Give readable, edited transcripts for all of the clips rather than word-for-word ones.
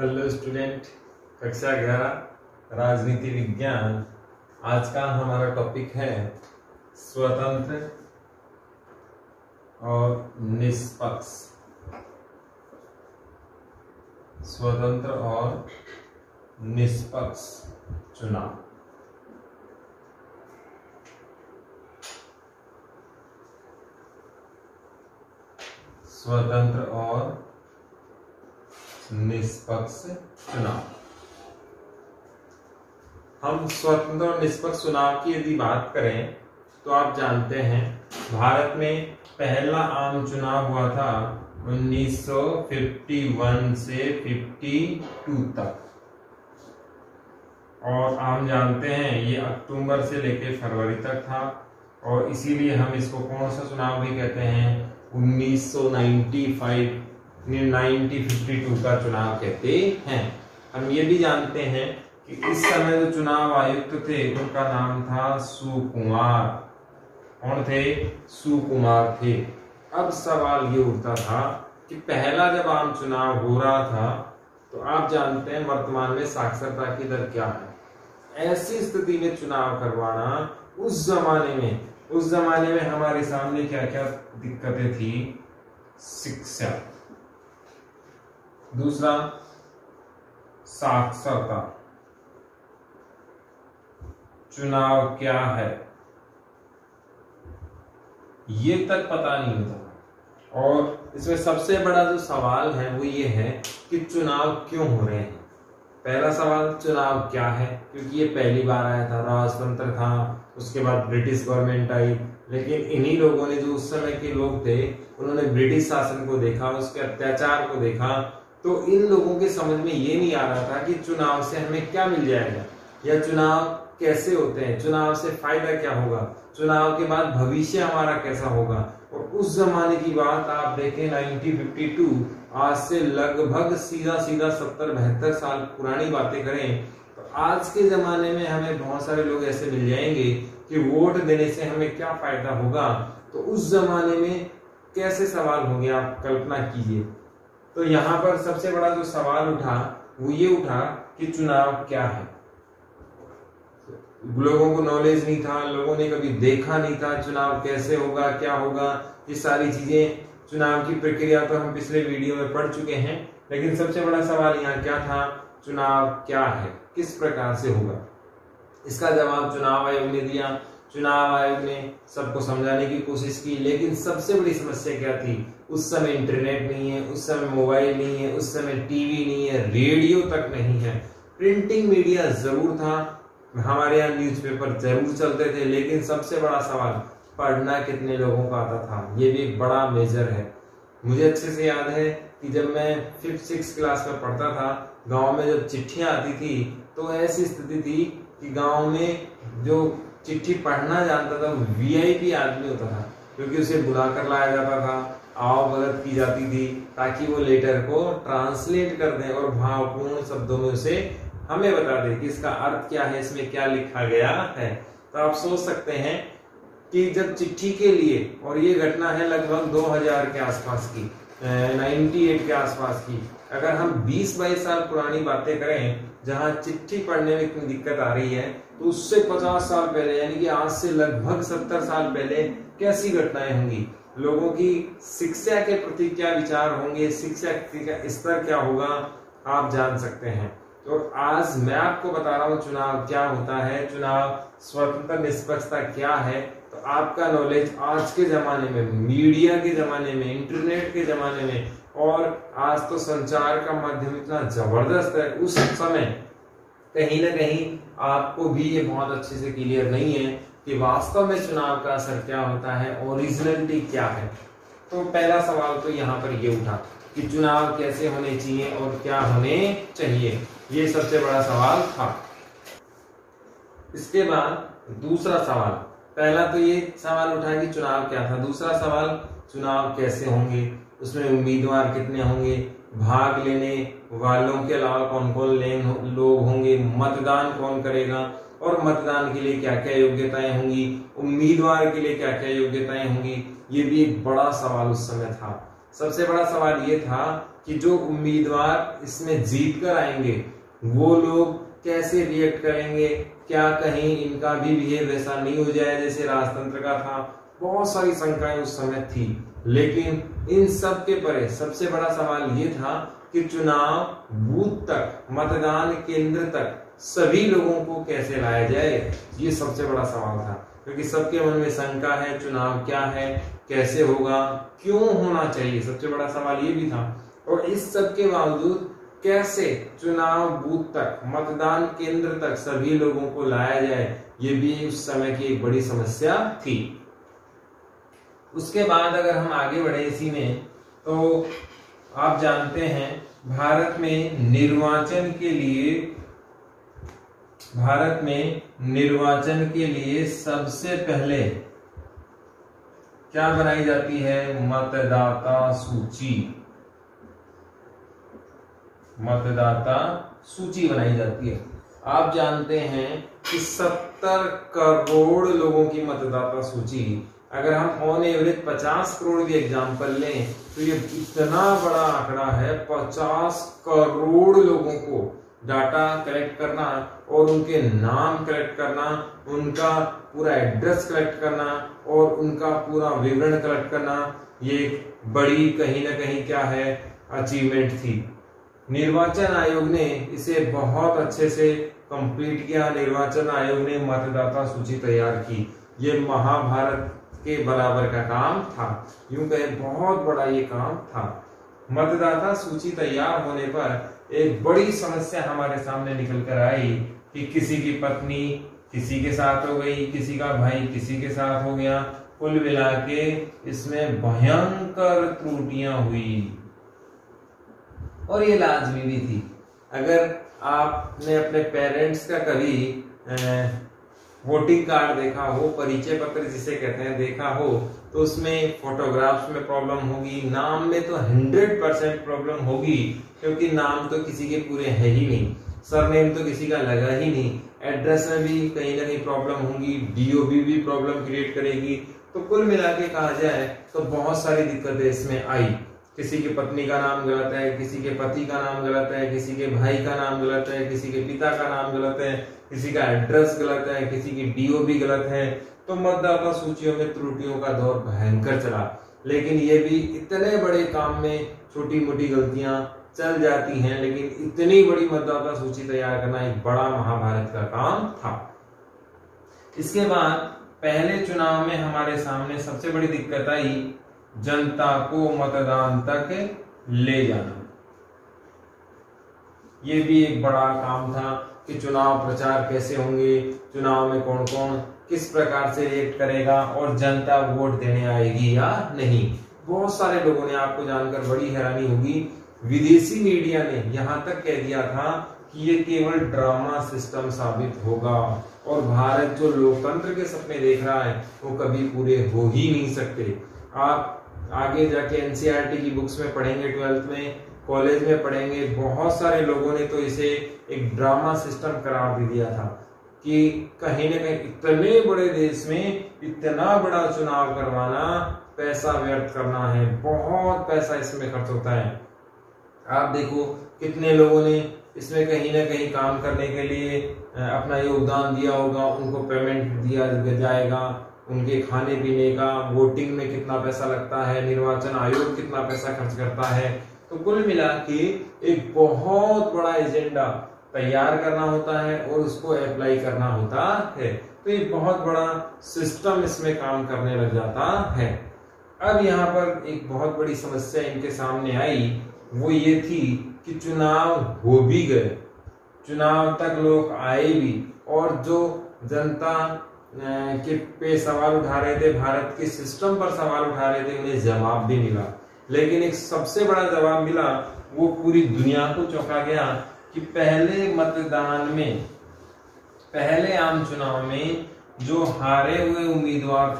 Hello student, कक्षा 11 राजनीति विज्ञान। आज का हमारा टॉपिक है स्वतंत्र और निष्पक्ष। स्वतंत्र और निष्पक्ष चुनाव। स्वतंत्र और निष्पक्ष चुनाव। हम स्वतंत्र और निष्पक्ष चुनाव की यदि बात करें तो आप जानते हैं भारत में पहला आम चुनाव हुआ था 1951 से 52 तक, और हम जानते हैं ये अक्टूबर से लेकर फरवरी तक था, और इसीलिए हम इसको कौन सा चुनाव भी कहते हैं 1952 का चुनाव कहते हैं। हम ये भी जानते हैं कि इस समय जो चुनाव आयुक्त थे उनका नाम था सुकुमार। कौन थे? सुकुमार थे। अब सवाल ये उठता था कि पहला जब आम चुनाव हो रहा था तो आप जानते हैं वर्तमान में साक्षरता की दर क्या है। ऐसी स्थिति में चुनाव करवाना उस जमाने में हमारे सामने क्या क्या दिक्कतें थी? शिक्षा, दूसरा साक्षरता, चुनाव क्या है ये तक पता नहीं होता। और इसमें सबसे बड़ा जो सवाल है वो ये है कि चुनाव क्यों हो रहे हैं। पहला सवाल, चुनाव क्या है, क्योंकि ये पहली बार आया था, राजतंत्र था, उसके बाद ब्रिटिश गवर्नमेंट आई, लेकिन इन्हीं लोगों ने, जो उस समय के लोग थे, उन्होंने ब्रिटिश शासन को देखा, उसके अत्याचार को देखा, तो इन लोगों के समझ में ये नहीं आ रहा था कि चुनाव से हमें क्या मिल जाएगा, या चुनाव कैसे होते हैं, चुनाव से फायदा क्या होगा, चुनाव के बाद भविष्य हमारा कैसा होगा। और उस जमाने की बात आप देखें 1952, आज से लगभग सीधा 70-72 साल पुरानी बातें करें तो आज के जमाने में हमें बहुत सारे लोग ऐसे मिल जाएंगे कि वोट देने से हमें क्या फायदा होगा। तो उस जमाने में कैसे सवाल हो गया, आप कल्पना कीजिए। तो यहाँ पर सबसे बड़ा जो सवाल उठा वो ये उठा कि चुनाव क्या है। लोगों को नॉलेज नहीं था, लोगों ने कभी देखा नहीं था चुनाव कैसे होगा, क्या होगा, ये सारी चीजें, चुनाव की प्रक्रिया तो हम पिछले वीडियो में पढ़ चुके हैं। लेकिन सबसे बड़ा सवाल यहाँ क्या था? चुनाव क्या है, किस प्रकार से होगा। इसका जवाब चुनाव आयोग ने दिया। चुनाव आयोग ने सबको समझाने की कोशिश की, लेकिन सबसे बड़ी समस्या क्या थी? उस समय इंटरनेट नहीं है, उस समय मोबाइल नहीं है, उस समय टीवी नहीं है, रेडियो तक नहीं है, प्रिंटिंग मीडिया जरूर था, हमारे यहाँ न्यूज़पेपर जरूर चलते थे, लेकिन सबसे बड़ा सवाल पढ़ना कितने लोगों को आता था, ये भी एक बड़ा मेजर है। मुझे अच्छे से याद है कि जब मैं 5th-6th क्लास में पढ़ता था, गांव में जब चिट्ठियां आती थी तो ऐसी स्थिति थी कि गांव में जो चिट्ठी पढ़ना जानता था वो VIP आदमी होता था, क्योंकि उसे बुलाकर लाया जाता था, आवभगत की जाती थी ताकि वो लेटर को ट्रांसलेट कर दें और भावपूर्ण शब्दों में उसे हमें बता दे कि इसका अर्थ क्या है, इसमें क्या लिखा गया है। तो आप सोच सकते हैं कि जब चिट्ठी के लिए, और ये घटना है लगभग 2000 के आसपास की, 98 के आसपास की, अगर हम 20-22 साल पुरानी बातें करें जहां चिट्ठी पढ़ने में इतनी दिक्कत आ रही है, तो उससे 50 साल पहले, यानी कि आज से लगभग 70 साल पहले कैसी घटनाएं होंगी, लोगों की शिक्षा के प्रति क्या विचार होंगे, शिक्षा का स्तर क्या होगा, आप जान सकते हैं। तो आज मैं आपको बता रहा हूं चुनाव क्या होता है, चुनाव स्वतंत्र निष्पक्षता क्या है। तो आपका नॉलेज आज के जमाने में, मीडिया के जमाने में, इंटरनेट के जमाने में, और आज तो संचार का माध्यम इतना जबरदस्त है, उस समय कहीं ना कहीं आपको भी ये बहुत अच्छे से क्लियर नहीं है कि वास्तव में चुनाव का असर क्या होता है, ओरिजिनलिटी क्या है। तो पहला सवाल तो यहाँ पर ये उठा कि चुनाव कैसे होने चाहिए और क्या होने चाहिए, ये सबसे बड़ा सवाल था। इसके बाद दूसरा सवाल, पहला तो ये सवाल उठा कि चुनाव क्या था, दूसरा सवाल चुनाव कैसे होंगे, उसमें उम्मीदवार कितने होंगे, भाग लेने वालों के अलावा कौन कौन लोग होंगे, मतदान कौन करेगा, और मतदान के लिए क्या क्या योग्यताएं होंगी, उम्मीदवार के लिए क्या क्या योग्यताएं होंगी। ये भी एक बड़ा सवाल उस समय था। सबसे बड़ा सवाल ये था कि जो उम्मीदवार इसमें जीत कर आएंगे वो लोग कैसे रिएक्ट करेंगे, क्या कहीं इनका भी बिहेव वैसा नहीं हो जाए जैसे राजतंत्र का था। बहुत सारी शंकाएं उस समय थी, लेकिन इन सब के परे सबसे बड़ा सवाल ये था कि चुनाव बूथ तक, मतदान केंद्र तक सभी लोगों को कैसे लाया जाए, ये सबसे बड़ा सवाल था। क्योंकि सबके मन में शंका है, चुनाव क्या है, कैसे होगा, क्यों होना चाहिए, सबसे बड़ा सवाल ये भी था। और इस सब के बावजूद कैसे चुनाव बूथ तक, मतदान केंद्र तक सभी लोगों को लाया जाए, ये भी उस समय की एक बड़ी समस्या थी। उसके बाद अगर हम आगे बढ़े इसी में, तो आप जानते हैं भारत में निर्वाचन के लिए सबसे पहले क्या बनाई जाती है, मतदाता सूची बनाई जाती है। आप जानते हैं कि 70 करोड़ लोगों की मतदाता सूची, अगर हम ऑन एवरेज 50 करोड़ भी एग्जाम्पल लें तो ये इतना बड़ा आंकड़ा है। 50 करोड़ लोगों को डाटा कलेक्ट करना और उनके नाम कलेक्ट करना, उनका पूरा एड्रेस कलेक्ट करना और उनका पूरा विवरण कलेक्ट करना, ये एक बड़ी कहीं ना कहीं क्या है, अचीवमेंट थी। निर्वाचन आयोग ने इसे बहुत अच्छे से कंप्लीट किया। निर्वाचन आयोग ने मतदाता सूची तैयार की। ये महाभारत के बराबर का काम था, यूं कहे बहुत बड़ा ये काम था। मतदाता सूची तैयार होने पर एक बड़ी समस्या हमारे सामने निकल कर आई कि किसी की पत्नी किसी के साथ हो गई, किसी का भाई किसी के साथ हो गया। कुल मिला के इसमें भयंकर त्रुटियां हुई और ये लाजमी भी थी। अगर आपने अपने पेरेंट्स का कभी वोटिंग कार्ड देखा हो, परिचय पत्र जिसे कहते हैं देखा हो, तो उसमें फोटोग्राफ्स में प्रॉब्लम होगी, नाम में तो 100% प्रॉब्लम होगी, क्योंकि नाम तो किसी के पूरे है ही नहीं, सरनेम तो किसी का लगा ही नहीं, एड्रेस में भी कहीं ना कहीं प्रॉब्लम होगी, डीओबी भी प्रॉब्लम क्रिएट करेगी। तो कुल मिला के कहा जाए तो बहुत सारी दिक्कतें इसमें आई। किसी की पत्नी का नाम गलत है, किसी के पति का नाम गलत है, किसी के भाई का नाम गलत है, किसी के पिता का नाम गलत है, किसी का एड्रेस गलत है, किसी की डीओबी गलत है। तो मतदाता सूचियों में त्रुटियों का दौर भयंकर चला। लेकिन ये भी इतने बड़े काम में छोटी मोटी गलतियां चल जाती हैं, लेकिन इतनी बड़ी मतदाता सूची तैयार करना एक बड़ा महाभारत का काम था। इसके बाद पहले चुनाव में हमारे सामने सबसे बड़ी दिक्कत आई, जनता को मतदान तक ले जाना। ये भी एक बड़ा काम था कि चुनाव प्रचार कैसे होंगे, चुनाव में कौन कौन किस प्रकार से रिएक्ट करेगा और जनता वोट देने आएगी या नहीं। बहुत सारे लोगों ने, आपको जानकर बड़ी हैरानी होगी, विदेशी मीडिया ने यहां तक कह दिया था कि ये केवल ड्रामा सिस्टम साबित होगा और भारत जो लोकतंत्र के सपने देख रहा है वो कभी पूरे हो ही नहीं सकते। आप आगे जाके एनसीईआरटी की बुक्स में पढ़ेंगे, 12th में, कॉलेज में पढ़ेंगे, बहुत सारे लोगों ने तो इसे एक ड्रामा सिस्टम करार दे दिया था कि कहीं ना कहीं इतने बड़े देश में इतना बड़ा चुनाव करवाना पैसा व्यर्थ करना है, बहुत पैसा इसमें खर्च होता है। आप देखो कितने लोगों ने इसमें कहीं ना कहीं काम करने के लिए अपना योगदान दिया होगा, उनको पेमेंट दिया जाएगा, उनके खाने पीने का, वोटिंग में कितना पैसा लगता है, निर्वाचन आयोग कितना पैसा खर्च करता है। तो कुल मिला के एक बहुत बड़ा एजेंडा तैयार करना होता है और उसको अप्लाई करना होता है। तो एक बहुत बड़ा सिस्टम इसमें काम करने लग जाता है। अब यहाँ पर एक बहुत बड़ी समस्या इनके सामने आई, वो ये थी कि चुनाव हो भी गए, चुनाव तक लोग आए भी, और जो जनता के पे सवाल उठा रहे थे, भारत के सिस्टम पर सवाल उठा रहे थे, उन्हें जवाब भी मिला। लेकिन एक सबसे बड़ा जवाब मिला, वो पूरी दुनिया को चौंका गया कि पहले मतदान में, पहले आम चुनाव में जो हारे हुए उम्मीदवार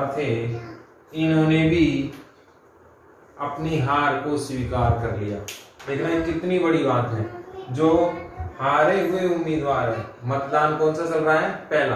थे, इन्होंने भी अपनी हार को स्वीकार कर लिया। देखना ये कितनी बड़ी बात है। जो हारे हुए उम्मीदवार है, मतदान कौन सा चल रहा है, पहला,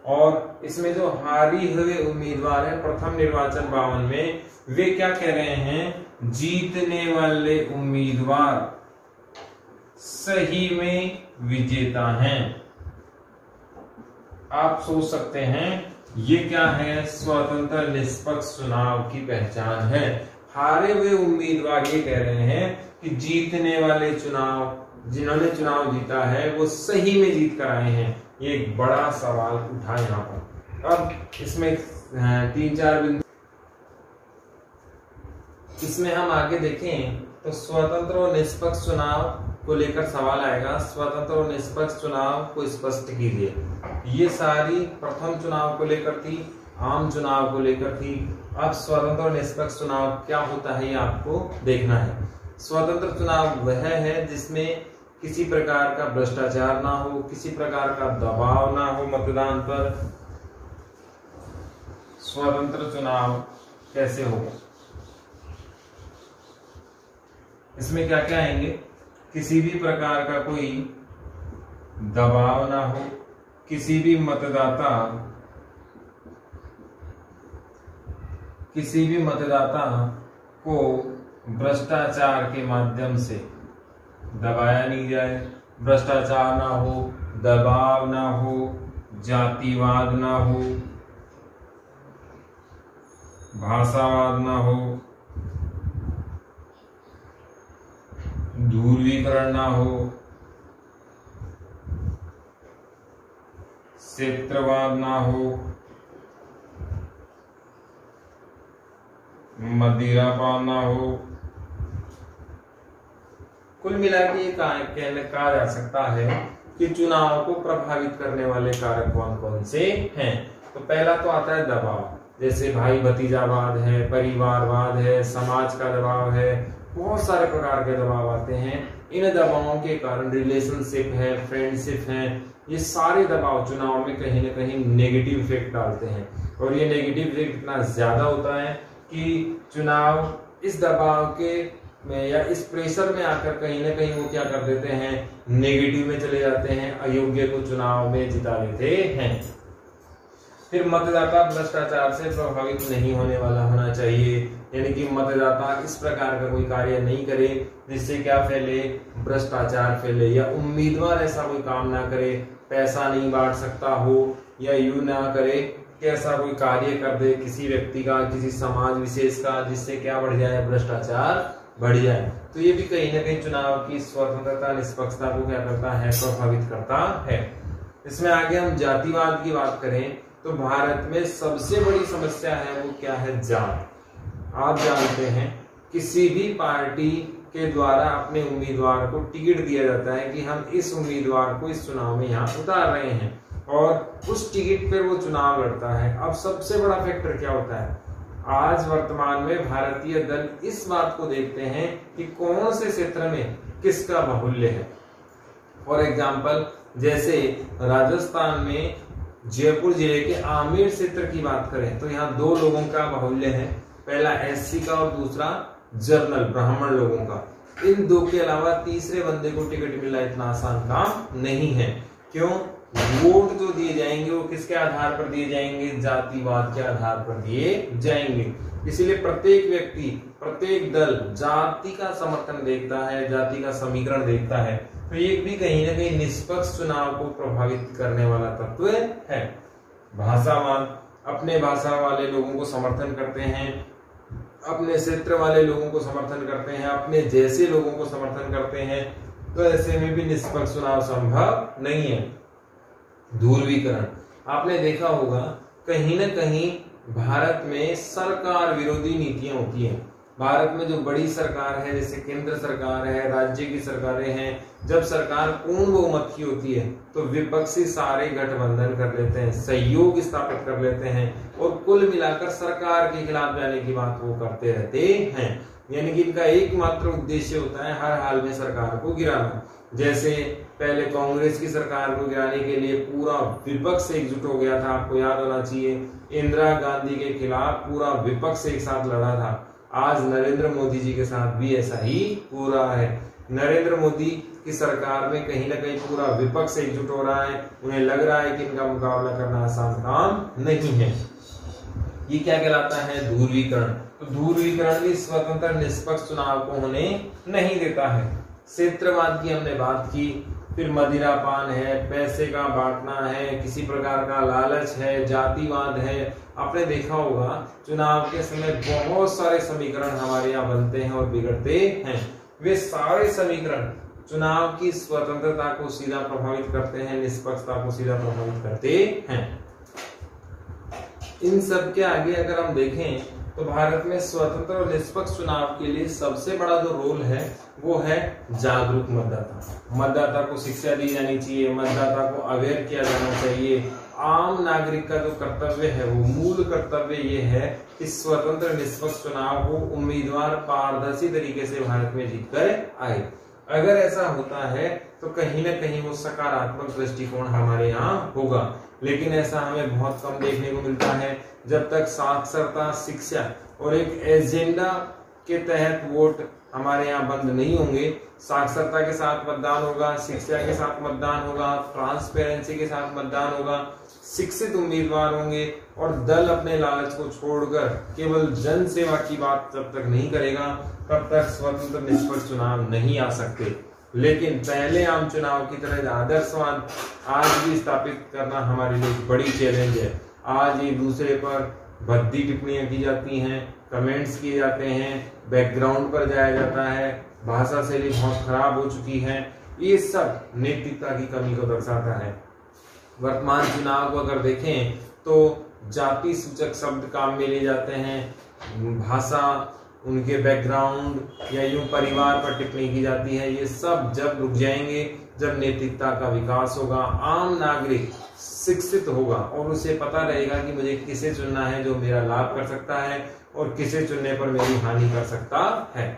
और इसमें जो हारी हुए उम्मीदवार हैं प्रथम निर्वाचन 52 में, वे क्या कह रहे हैं, जीतने वाले उम्मीदवार सही में विजेता हैं। आप सोच सकते हैं ये क्या है, स्वतंत्र निष्पक्ष चुनाव की पहचान है। हारे हुए उम्मीदवार ये कह रहे हैं कि जीतने वाले चुनाव, जिन्होंने चुनाव जीता है वो सही में जीत कर आए हैं। ये एक बड़ा सवाल उठा यहाँ पर। अब इसमें 3-4 बिंदु, इसमें हम आगे देखें तो स्वतंत्र और निष्पक्ष चुनाव को लेकर सवाल आएगा। स्वतंत्र और निष्पक्ष चुनाव को स्पष्ट कीजिए। ये सारी प्रथम चुनाव को लेकर थी, आम चुनाव को लेकर थी। अब स्वतंत्र और निष्पक्ष चुनाव क्या होता है ये आपको देखना है। स्वतंत्र चुनाव वह है जिसमें किसी प्रकार का भ्रष्टाचार ना हो, किसी प्रकार का दबाव ना हो मतदान पर। स्वतंत्र चुनाव कैसे होगा, इसमें क्या क्या आएंगे, किसी भी प्रकार का कोई दबाव ना हो, किसी भी मतदाता को भ्रष्टाचार के माध्यम से दबाया नहीं जाए, भ्रष्टाचार ना हो, दबाव ना हो, जातिवाद ना हो, भाषावाद ना हो, ध्रुवीकरण ना हो, क्षेत्रवाद ना हो, मदिरापान ना हो। कुल मिलाकर ये कहा जा सकता है कि चुनाव को प्रभावित करने वाले कारक कौन कौन से हैं। तो पहला तो आता है दबाव, जैसे भाई भतीजावाद है, परिवारवाद है, समाज का दबाव है, बहुत सारे प्रकार के दबाव आते हैं। इन दबावों के कारण रिलेशनशिप है, फ्रेंडशिप है, ये सारे दबाव चुनाव में कहीं ना कहीं नेगेटिव इफेक्ट डालते हैं। और ये नेगेटिव इफेक्ट इतना ज्यादा होता है कि चुनाव इस दबाव के में या इस प्रेशर में आकर कहीं ना कहीं वो क्या कर देते हैं, नेगेटिव में चले जाते हैं, अयोग्य को चुनाव में जिता लेते हैं। फिर मतदाता भ्रष्टाचार से प्रभावित नहीं होने वाला होना चाहिए, यानी कि मतदाता इस प्रकार का कोई कार्य नहीं करे जिससे क्या फैले, भ्रष्टाचार फैले, या उम्मीदवार ऐसा कोई काम ना करे, पैसा नहीं बांट सकता हो, या यूं ना करे कि ऐसा कोई कार्य कर दे किसी व्यक्ति का, किसी समाज विशेष का, जिससे क्या बढ़ जाए, भ्रष्टाचार बढ़ जाए। तो ये भी कहीं ना कहीं चुनाव की स्वतंत्रता निष्पक्षता को क्या करता है, प्रभावित करता है। इसमें आगे हम जातिवाद की बात करें तो भारत में सबसे बड़ी समस्या है वो क्या है, जात। आप जानते हैं किसी भी पार्टी के द्वारा अपने उम्मीदवार को टिकट दिया जाता है कि हम इस उम्मीदवार को इस चुनाव में यहाँ उतार रहे हैं, और उस टिकट पर वो चुनाव लड़ता है। अब सबसे बड़ा फैक्टर क्या होता है, आज वर्तमान में भारतीय दल इस बात को देखते हैं कि कौन से क्षेत्र में किसका बाहुल्य है। फॉर एग्जाम्पल, जैसे राजस्थान में जयपुर जिले के आमेर क्षेत्र की बात करें तो यहाँ 2 लोगों का बाहुल्य है, पहला एससी का और दूसरा जनरल ब्राह्मण लोगों का। इन 2 के अलावा तीसरे बंदे को टिकट मिलना इतना आसान काम नहीं है। क्यों? वोट जो दिए जाएंगे वो किसके आधार पर दिए जाएंगे, जातिवाद के आधार पर दिए जाएंगे। इसीलिए प्रत्येक व्यक्ति, प्रत्येक दल जाति का समर्थन देखता है, जाति का समीकरण देखता है। तो ये भी कहीं ना कहीं निष्पक्ष चुनाव को प्रभावित करने वाला तत्व है। भाषावाद, अपने भाषा वाले लोगों को समर्थन करते हैं, अपने क्षेत्र वाले लोगों को समर्थन करते हैं, अपने जैसे लोगों को समर्थन करते हैं। तो ऐसे में भी निष्पक्ष चुनाव संभव नहीं है। ध्रुवीकरण, आपने देखा होगा कहीं ना कहीं भारत में सरकार विरोधी नीतियां होती हैं। भारत में जो बड़ी सरकार है, जैसे केंद्र सरकार है, राज्य की सरकारें हैं, जब सरकार पूर्ण बहुमत की होती है तो विपक्षी सारे गठबंधन कर लेते हैं, सहयोग स्थापित कर लेते हैं, और कुल मिलाकर सरकार के खिलाफ जाने की बात वो करते रहते हैं। यानी कि इनका एकमात्र उद्देश्य होता है हर हाल में सरकार को गिराना। जैसे पहले कांग्रेस की सरकार को गिराने के लिए पूरा विपक्ष एकजुट हो गया था, आपको याद होना चाहिए। इंदिरा गांधी के खिलाफ पूरा विपक्ष एक साथ लड़ा था। आज नरेंद्र मोदी जी के साथ भी ऐसा ही हो रहा है। नरेंद्र मोदी कि सरकार में कहीं ना कहीं पूरा विपक्ष एकजुट हो रहा है, उन्हें लग रहा है कि इनका मुकाबला करना आसान काम नहीं है। ये क्या कहलाता है? ध्रुवीकरण। तो ध्रुवीकरण भी स्वतंत्र निष्पक्ष चुनाव को होने नहीं देता है। क्षेत्रवाद की हमने बात की, फिर मदिरापान है, पैसे का बांटना है, किसी प्रकार का लालच है, जातिवाद है। आपने देखा होगा चुनाव के समय बहुत सारे समीकरण हमारे यहाँ बनते हैं और बिगड़ते हैं। वे सारे समीकरण चुनाव की स्वतंत्रता को सीधा प्रभावित करते हैं, निष्पक्षता को सीधा प्रभावित करते हैं। इन सब के आगे अगर हम देखें तो भारत में स्वतंत्र और निष्पक्ष चुनाव के लिए सबसे बड़ा जो रोल है वो है जागरूक मतदाता। मतदाता को शिक्षा दी जानी चाहिए, मतदाता को अवेयर किया जाना चाहिए। आम नागरिक का जो कर्तव्य है, वो मूल कर्तव्य ये है कि स्वतंत्र निष्पक्ष चुनाव हो, उम्मीदवार पारदर्शी तरीके से भारत में जीतकर आए। अगर ऐसा होता है तो कहीं ना कहीं वो सकारात्मक दृष्टिकोण हमारे यहाँ होगा, लेकिन ऐसा हमें बहुत कम देखने को मिलता है। जब तक साक्षरता, शिक्षा और एक एजेंडा के तहत वोट हमारे यहाँ बंद नहीं होंगे, साक्षरता के साथ मतदान होगा, शिक्षा के साथ मतदान होगा, ट्रांसपेरेंसी के साथ मतदान होगा, शिक्षित उम्मीदवार होंगे और दल अपने लालच को छोड़कर केवल जन सेवा की बात जब तक नहीं करेगा, तब तक स्वतंत्र निष्पक्ष चुनाव नहीं आ सकते। लेकिन पहले आम चुनाव की तरह आदर्शवाद आज भी स्थापित करना हमारे लिए बड़ी चैलेंज है। आज एक दूसरे पर भद्दी टिप्पणियां की जाती हैं, कमेंट्स किए जाते हैं, बैकग्राउंड पर जाया जाता है, भाषा शैली बहुत खराब हो चुकी है। ये सब नैतिकता की कमी को दर्शाता है। वर्तमान चुनाव को अगर देखें तो जाति सूचक शब्द काम में लिए जाते हैं, भाषा, उनके बैकग्राउंड या यूं परिवार पर टिप्पणी की जाती है। ये सब जब रुक जाएंगे, जब नैतिकता का विकास होगा, आम नागरिक शिक्षित होगा और उसे पता रहेगा कि मुझे किसे चुनना है जो मेरा लाभ कर सकता है और किसे चुनने पर मेरी हानि कर सकता है।